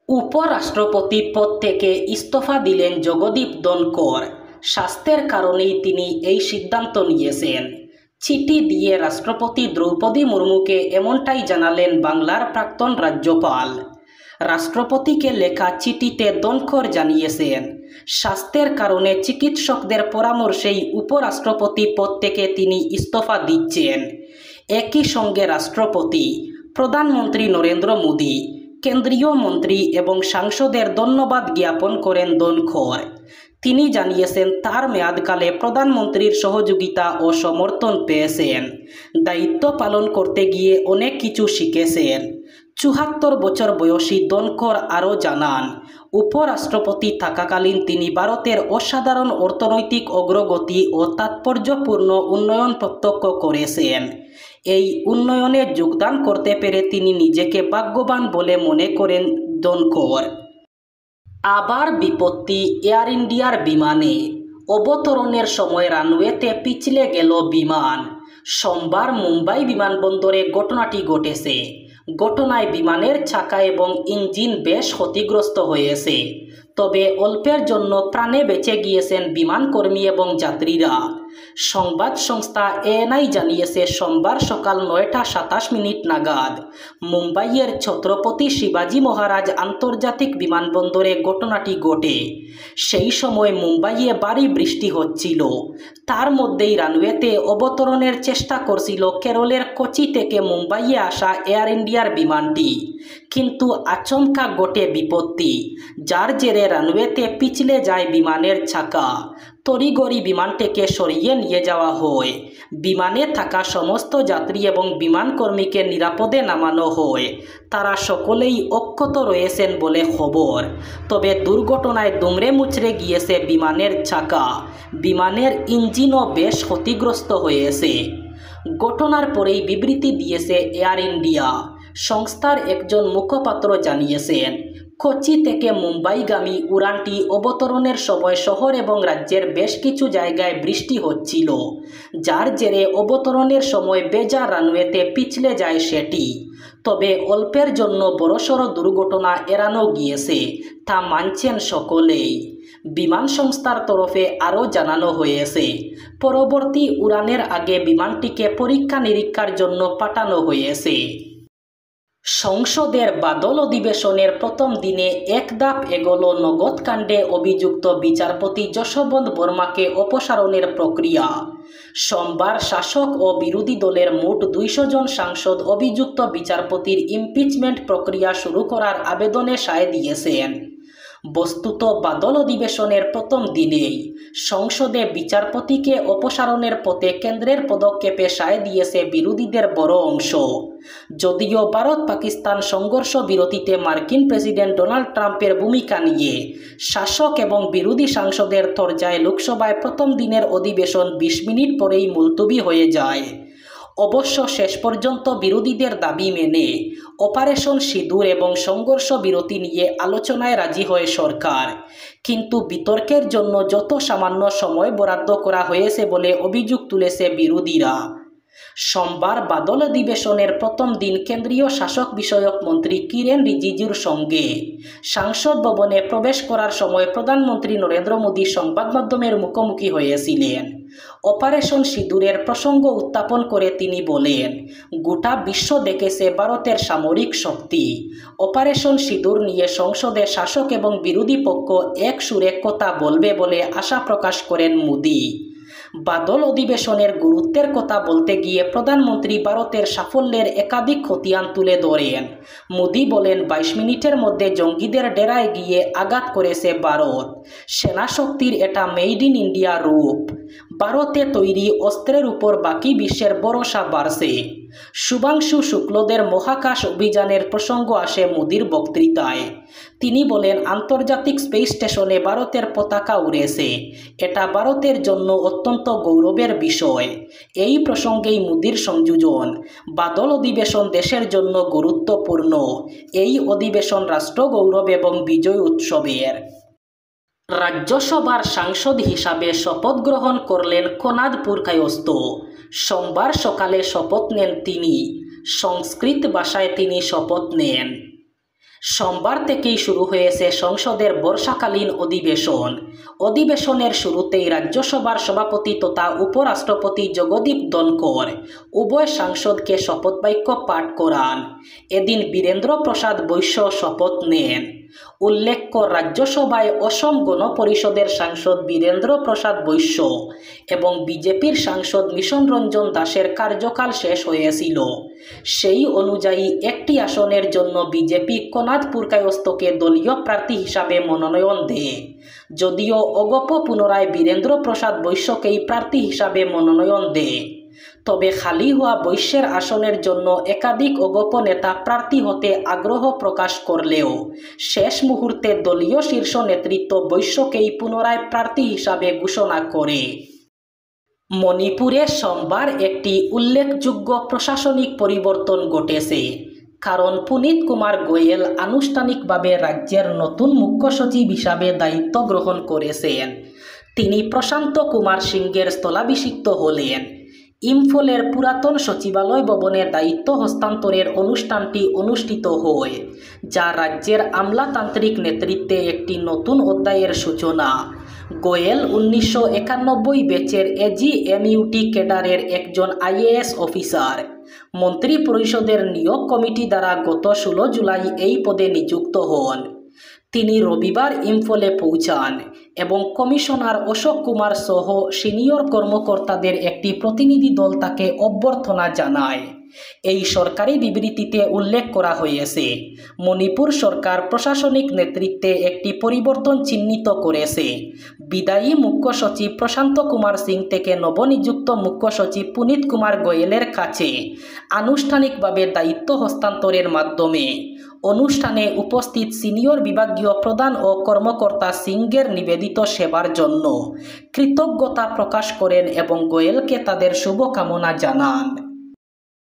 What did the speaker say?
উপরাষ্ট্রপতি পদ থেকে ইস্তফা দিলেন জগদীপ ধনখড়। স্বাস্থ্যের কারণেই তিনি এই সিদ্ধান্ত নিয়েছেন। চিঠি দিয়ে রাষ্ট্রপতি দ্রৌপদী মুর্মুকে এমনটাই জানালেন বাংলার প্রাক্তন রাজ্যপাল। রাষ্ট্রপতিকে লেখা চিঠিতে ধনখড় জানিয়েছেন, স্বাস্থ্যের কারণে চিকিৎসকদের পরামর্শেই উপরাষ্ট্রপতি পদ থেকে তিনি ইস্তফা দিচ্ছেন। একই সঙ্গে রাষ্ট্রপতি, প্রধানমন্ত্রী নরেন্দ্র মোদী, কেন্দ্রীয় মন্ত্রী এবং সাংসদের ধন্যবাদ জ্ঞাপন করেন ধনখড়। তিনি জানিয়েছেন তার মেয়াদকালে প্রধানমন্ত্রীর সহযোগিতা ও সমর্থন পেয়েছেন। দায়িত্ব পালন করতে গিয়ে অনেক কিছু শিখেছেন। ৭৪ বছর বয়সী ধনখড় আরও জানান, উপরাষ্ট্রপতি থাকাকালীন তিনি ভারতের অসাধারণ অর্থনৈতিক অগ্রগতি ও তাৎপর্যপূর্ণ উন্নয়ন প্রত্যক্ষ করেছেন। এই উন্নয়নে যোগদান করতে পেরে তিনি নিজেকে ভাগ্যবান বলে মনে করেন ধনখড়। আবার বিপত্তি এয়ার ইন্ডিয়ার বিমানে। অবতরণের সময় রানওয়েতে পিছলে গেল বিমান। সোমবার মুম্বাই বিমানবন্দরে ঘটনাটি ঘটেছে। ঘটনায় বিমানের চাকা এবং ইঞ্জিন বেশ ক্ষতিগ্রস্ত হয়েছে। তবে অল্পের জন্য প্রাণে বেঁচে গিয়েছেন বিমানকর্মী এবং যাত্রীরা। সংবাদ সংস্থা এএনআই জানিয়েছে, সোমবার সকাল ৯টা ২৭ নাগাদ মুম্বাইয়ের ছত্রপতি শিবাজি মহারাজ আন্তর্জাতিক বিমানবন্দরে ঘটনাটি ঘটে। সেই সময় মুম্বাইয়ে ভারী বৃষ্টি হচ্ছিল। তার মধ্যেই রানওয়েতে অবতরণের চেষ্টা করছিল কেরলের কোচি থেকে মুম্বাইয়ে আসা এয়ার ইন্ডিয়ার বিমানটি। কিন্তু আচমকা ঘটে বিপত্তি, যার জেরে রানওয়েতে পিছলে যায় বিমানের চাকা। তড়িঘড়ি বিমানটিকে সরিয়ে নিয়ে যাওয়া হয়। বিমানে থাকা সমস্ত যাত্রী এবং বিমানকর্মীকে নিরাপদে নামানো হয়। তারা সকলেই অক্ষত রয়েছেন বলে খবর। তবে দুর্ঘটনায় দুমড়ে মুচড়ে গিয়েছে বিমানের চাকা। বিমানের ইঞ্জিনও বেশ ক্ষতিগ্রস্ত হয়েছে। ঘটনার পরেই বিবৃতি দিয়েছে এয়ার ইন্ডিয়া। সংস্থার একজন মুখপাত্র জানিয়েছেন, কোচি থেকে মুম্বাইগামী উড়ানটি অবতরণের সময় শহর এবং রাজ্যের বেশ কিছু জায়গায় বৃষ্টি হচ্ছিল, যার জেরে অবতরণের সময় বেজা রানওয়েতে পিছলে যায় সেটি। তবে অল্পের জন্য বড়সড় দুর্ঘটনা এড়ানো গিয়েছে, তা মানছেন সকলেই। বিমান সংস্থার তরফে আরও জানানো হয়েছে, পরবর্তী উড়ানের আগে বিমানটিকে পরীক্ষা নিরীক্ষার জন্য পাঠানো হয়েছে। সংসদের বাদল অধিবেশনের প্রথম দিনে এক ধাপ এগোল নগদকাণ্ডে অভিযুক্ত বিচারপতি যশবন্ত বর্মাকে অপসারণের প্রক্রিয়া। সোমবার শাসক ও বিরোধী দলের মোট ২০০ জন সাংসদ অভিযুক্ত বিচারপতির ইমপিচমেন্ট প্রক্রিয়া শুরু করার আবেদনে সায় দিয়েছেন। বস্তুত বাদল অধিবেশনের প্রথম দিনেই সংসদে বিচারপতিকে অপসারণের পথে কেন্দ্রের পদক্ষেপে সায় দিয়েছে বিরোধীদের বড় অংশ। যদিও ভারত পাকিস্তান সংঘর্ষ বিরতিতে মার্কিন প্রেসিডেন্ট ডোনাল্ড ট্রাম্পের ভূমিকা নিয়ে শাসক এবং বিরোধী সাংসদের তরজায় লোকসভায় প্রথম দিনের অধিবেশন ২০ মিনিট পরেই মুলতবি হয়ে যায়। অবশ্য শেষ পর্যন্ত বিরোধীদের দাবি মেনে অপারেশন সিঁদুর এবং সংঘর্ষ বিরতি নিয়ে আলোচনায় রাজি হয় সরকার। কিন্তু বিতর্কের জন্য যত সামান্য সময় বরাদ্দ করা হয়েছে বলে অভিযোগ তুলেছে বিরোধীরা। সোমবার বাদল অধিবেশনের প্রথম দিন কেন্দ্রীয় শাসক বিষয়ক মন্ত্রী কিরেন রিজিজুর সঙ্গে সংসদ ভবনে প্রবেশ করার সময় প্রধানমন্ত্রী নরেন্দ্র মোদী সংবাদ মাধ্যমের মুখোমুখি হয়েছিলেন। অপারেশন সিঁদুরের প্রসঙ্গ উত্থাপন করে তিনি বলেন, গোটা বিশ্ব দেখেছে ভারতের সামরিক শক্তি। অপারেশন সিঁদুর নিয়ে সংসদে শাসক এবং বিরোধী পক্ষ এক সুরে কথা বলবে বলে আশা প্রকাশ করেন মোদী। বাদল অধিবেশনের গুরুত্বের কথা বলতে গিয়ে প্রধানমন্ত্রী ভারতের সাফল্যের একাধিক খতিয়ান তুলে ধরেন। মোদী বলেন, ২২ মিনিটের মধ্যে জঙ্গিদের ডেরায় গিয়ে আঘাত করেছে ভারত। সেনাশক্তির এটা মেড ইন ইন্ডিয়া রূপ। ভারতে তৈরি অস্ত্রের উপর বাকি বিশ্বের ভরসা বাড়ছে। শুভাংশু শুক্লদের মহাকাশ অভিযানের প্রসঙ্গ আসে মোদীর বক্তৃতায়। তিনি বলেন, আন্তর্জাতিক স্পেস স্টেশনে ভারতের পতাকা উড়েছে। এটা ভারতের জন্য অত্যন্ত গৌরবের বিষয়। এই প্রসঙ্গেই মোদীর সংযোজন, বাদল অধিবেশন দেশের জন্য গুরুত্বপূর্ণ। এই অধিবেশন রাষ্ট্র গৌরব এবং বিজয় উৎসবের। রাজ্যসভার সাংসদ হিসাবে শপথ গ্রহণ করলেন কোনাদ পুরকায়স্থ। সোমবার সকালে শপথ নেন তিনি। সংস্কৃত ভাষায় তিনি শপথ নেন। সোমবার থেকেই শুরু হয়েছে সংসদের বর্ষাকালীন অধিবেশনের শুরুতেই রাজ্যসভার সভাপতি তথা উপরাষ্ট্রপতি জগদীপ ধনখড় উভয় সাংসদকে শপথ বাক্য পাঠ করান। এদিন বীরেন্দ্র প্রসাদ বৈশ্য শপথ নেন। উল্লেখ্য, রাজ্যসভায় অসম গণ পরিষদের সাংসদ বীরেন্দ্র প্রসাদ বৈশ্য এবং বিজেপির সাংসদ মিশন রঞ্জন দাসের কার্যকাল শেষ হয়েছিল। সেই অনুযায়ী একটি আসনের জন্য বিজেপি কনাদ পুরকায়স্থকে দলীয় প্রার্থী হিসাবে মনোনয়ন দেয়। যদিও অগপ পুনরায় বীরেন্দ্র প্রসাদ বৈশ্যকেই প্রার্থী হিসাবে মনোনয়ন দেয়। তবে খালি হওয়া বৈশ্যের আসনের জন্য একাধিক অগপ নেতা প্রার্থী হতে আগ্রহ প্রকাশ করলেও শেষ মুহূর্তে দলীয় শীর্ষ নেতৃত্ব বৈশ্যকেই পুনরায় প্রার্থী হিসাবে ঘোষণা করে। মণিপুরে সোমবার একটি উল্লেখযোগ্য প্রশাসনিক পরিবর্তন ঘটেছে, কারণ পুনীত কুমার গোয়েল আনুষ্ঠানিকভাবে রাজ্যের নতুন মুখ্য সচিব হিসাবে দায়িত্ব গ্রহণ করেছেন। তিনি প্রশান্ত কুমার সিংহের স্থলাভিষিক্ত হলেন। ইম্ফলের পুরাতন সচিবালয় ভবনে দায়িত্ব হস্তান্তরের অনুষ্ঠানটি অনুষ্ঠিত হয়, যা রাজ্যের আমলাতান্ত্রিক নেতৃত্বে একটি নতুন অধ্যায়ের সূচনা। গোয়েল 1991 ব্যাচের এজিএমইউটি ক্যাডারের একজন আইএএস অফিসার। মন্ত্রী পরিষদের নিয়োগ কমিটি দ্বারা গত 16 জুলাই এই পদে নিযুক্ত হন। তিনি রবিবার ইম্ফলে পৌঁছান এবং কমিশনার অশোক কুমার সহ সিনিয়র কর্মকর্তাদের একটি প্রতিনিধি দল তাকে অভ্যর্থনা জানায়। এই সরকারি বিবৃতিতে উল্লেখ করা হয়েছে, মণিপুর সরকার প্রশাসনিক নেতৃত্বে একটি পরিবর্তন চিহ্নিত করেছে। বিদায়ী মুখ্য সচিব প্রশান্ত কুমার সিং থেকে নবনিযুক্ত মুখ্য সচিব পুনীত কুমার গোয়েলের কাছে আনুষ্ঠানিকভাবে দায়িত্ব হস্তান্তরের মাধ্যমে অনুষ্ঠানে উপস্থিত সিনিয়র বিভাগীয় প্রধান ও কর্মকর্তা সিংহের নিবেদিত সেবার জন্য কৃতজ্ঞতা প্রকাশ করেন এবং গোয়েলকে তাদের শুভকামনা জানান।